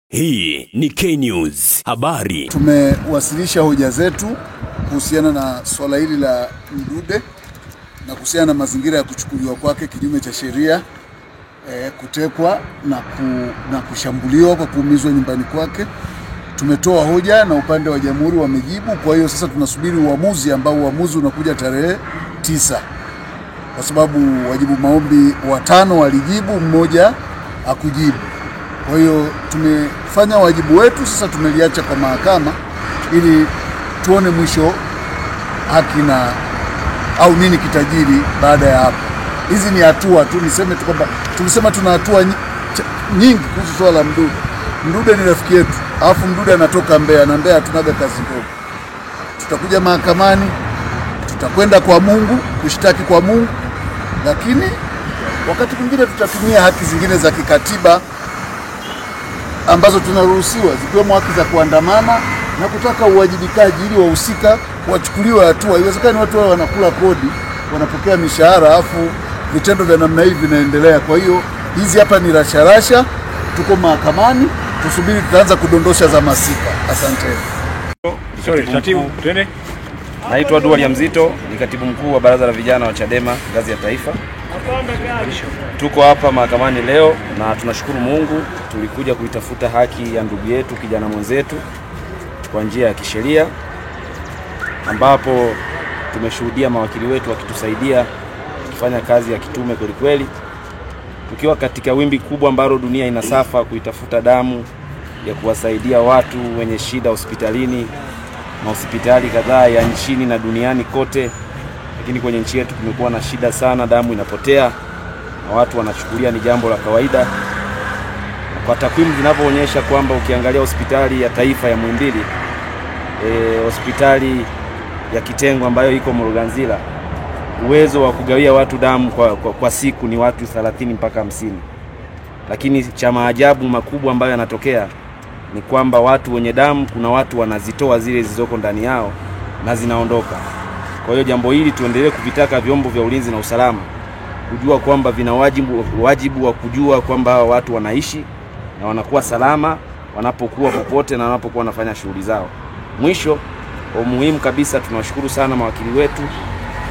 Hii ni K-News habari. Tumewasilisha hoja zetu kuhusiana na swala hili la Mdude na kuhusiana na mazingira ya kuchukuliwa kwake kinyume cha sheria, kutekwa na kushambuliwa kwa kuumizwa nyumbani kwake. Tumetoa hoja na upande wa jamhuri wamejibu. Kwa hiyo sasa tunasubiri uamuzi ambao uamuzi unakuja tarehe 9, kwa sababu wajibu maombi 5 walijibu, mmoja hakujibu. Kwa hiyo tumefanya wajibu wetu, sasa tumeliacha kwa mahakama ili tuone mwisho haki na au nini kitajiri baada ya hapo. Hizi ni hatua tu, niseme tu kwamba tulisema tuna hatua nyingi kuhusu swala la Mdude. Mdude ni rafiki yetu, alafu Mdude anatoka Mbeya, na Mbeya hatunaga kazi ndogo. Tutakuja mahakamani, tutakwenda kwa Mungu, kushtaki kwa Mungu, lakini wakati mwingine tutatumia haki zingine za kikatiba ambazo tunaruhusiwa, zikiwemo haki za kuandamana na kutaka uwajibikaji ili wahusika wachukuliwe hatua. Haiwezekani watu wao wanakula kodi, wanapokea mishahara, alafu vitendo vya namna hii vinaendelea. Kwa hiyo hizi hapa ni rasharasha, tuko mahakamani, tusubiri, tutaanza kudondosha za masika. Asante. Katibu, twende. Naitwa Dualia Mzito, ni katibu mkuu wa Baraza la Vijana wa Chadema ngazi ya taifa. Tuko hapa mahakamani leo na tunashukuru Mungu, tulikuja kuitafuta haki ya ndugu yetu, kijana mwenzetu, kwa njia ya kisheria, ambapo tumeshuhudia mawakili wetu wakitusaidia kufanya kazi ya kitume kweli kweli, tukiwa katika wimbi kubwa ambalo dunia inasafa kuitafuta damu ya kuwasaidia watu wenye shida hospitalini na hospitali kadhaa ya nchini na duniani kote. Lakini kwenye nchi yetu kumekuwa na shida sana, damu inapotea na watu wanachukulia ni jambo la kawaida. Kwa takwimu zinavyoonyesha kwamba ukiangalia hospitali ya taifa ya Muhimbili, hospitali ya kitengo ambayo iko Mloganzila, uwezo wa kugawia watu damu kwa siku ni watu 30 mpaka 50. Lakini cha maajabu makubwa ambayo yanatokea ni kwamba watu wenye damu, kuna watu wanazitoa zile zilizoko ndani yao na zinaondoka. Kwa hiyo jambo hili tuendelee kuvitaka vyombo vya ulinzi na usalama kujua kwamba vina wajibu wa kujua kwamba watu wanaishi na wanakuwa salama wanapokuwa popote na wanapokuwa wanafanya shughuli zao. Mwisho, kwa muhimu kabisa, tunawashukuru sana mawakili wetu,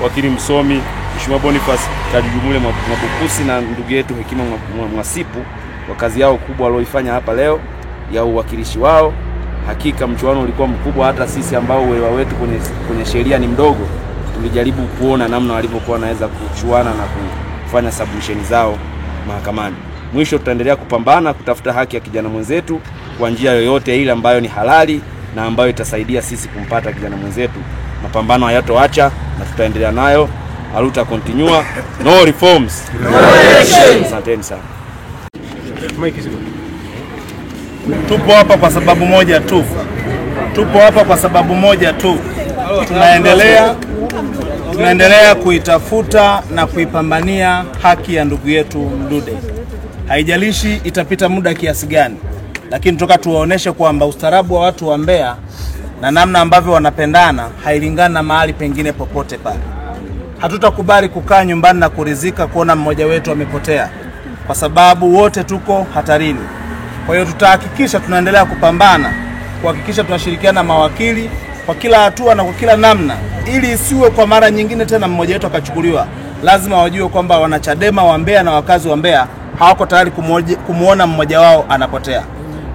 wakili msomi Mheshimiwa Boniface Kalijumule Mwabukusi na ndugu yetu Hekima Mwasipu kwa kazi yao kubwa walioifanya hapa leo ya uwakilishi wao. Hakika mchuano ulikuwa mkubwa, hata sisi ambao uelewa wetu kwenye sheria ni mdogo, tulijaribu kuona namna walivyokuwa wanaweza kuchuana na kufanya submission zao mahakamani. Mwisho, tutaendelea kupambana kutafuta haki ya kijana mwenzetu kwa njia yoyote ile ambayo ni halali na ambayo itasaidia sisi kumpata kijana mwenzetu. Mapambano hayatoacha na tutaendelea nayo. Aluta continua, no reforms, no election. Asanteni sana. Tupo hapa kwa sababu moja tu. Tunaendelea kuitafuta na kuipambania haki ya ndugu yetu Mdude. Haijalishi itapita muda kiasi gani, lakini tunataka tuwaoneshe kwamba ustaarabu wa watu wa Mbeya na namna ambavyo wanapendana hailingani na mahali pengine popote pale. Hatutakubali kukaa nyumbani na kuridhika kuona mmoja wetu amepotea, kwa sababu wote tuko hatarini. Kwa hiyo tutahakikisha tunaendelea kupambana, kuhakikisha tunashirikiana na mawakili kwa kila hatua na kwa kila namna, ili isiwe kwa mara nyingine tena mmoja wetu akachukuliwa. Lazima wajue kwamba wanachadema wa Mbeya na wakazi wa Mbeya hawako tayari kumuona mmoja wao anapotea.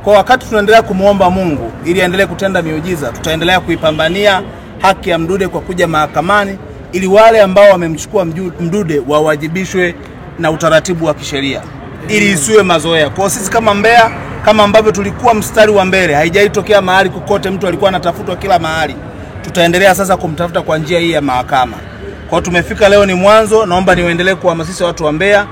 Kwa wakati tunaendelea kumuomba Mungu ili aendelee kutenda miujiza, tutaendelea kuipambania haki ya Mdude kwa kuja mahakamani, ili wale ambao wamemchukua Mdude wawajibishwe na utaratibu wa kisheria, ili isiwe mazoea. Kwa sisi kama Mbeya, kama ambavyo tulikuwa mstari wa mbele, haijaitokea mahali kokote mtu alikuwa anatafutwa kila mahali, tutaendelea sasa kumtafuta kwa njia hii ya mahakama. Kwa tumefika leo ni mwanzo, naomba niwaendelee kuhamasisha watu wa Mbeya,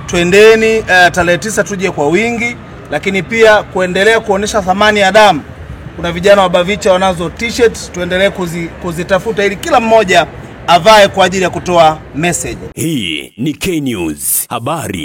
twendeni tarehe 9 tuje kwa wingi, lakini pia kuendelea kuonesha thamani ya damu. Kuna vijana wa Bavicha wanazo t-shirt, tuendelee kuzitafuta ili kila mmoja avae kwa ajili ya kutoa message. Hii ni K-News habari.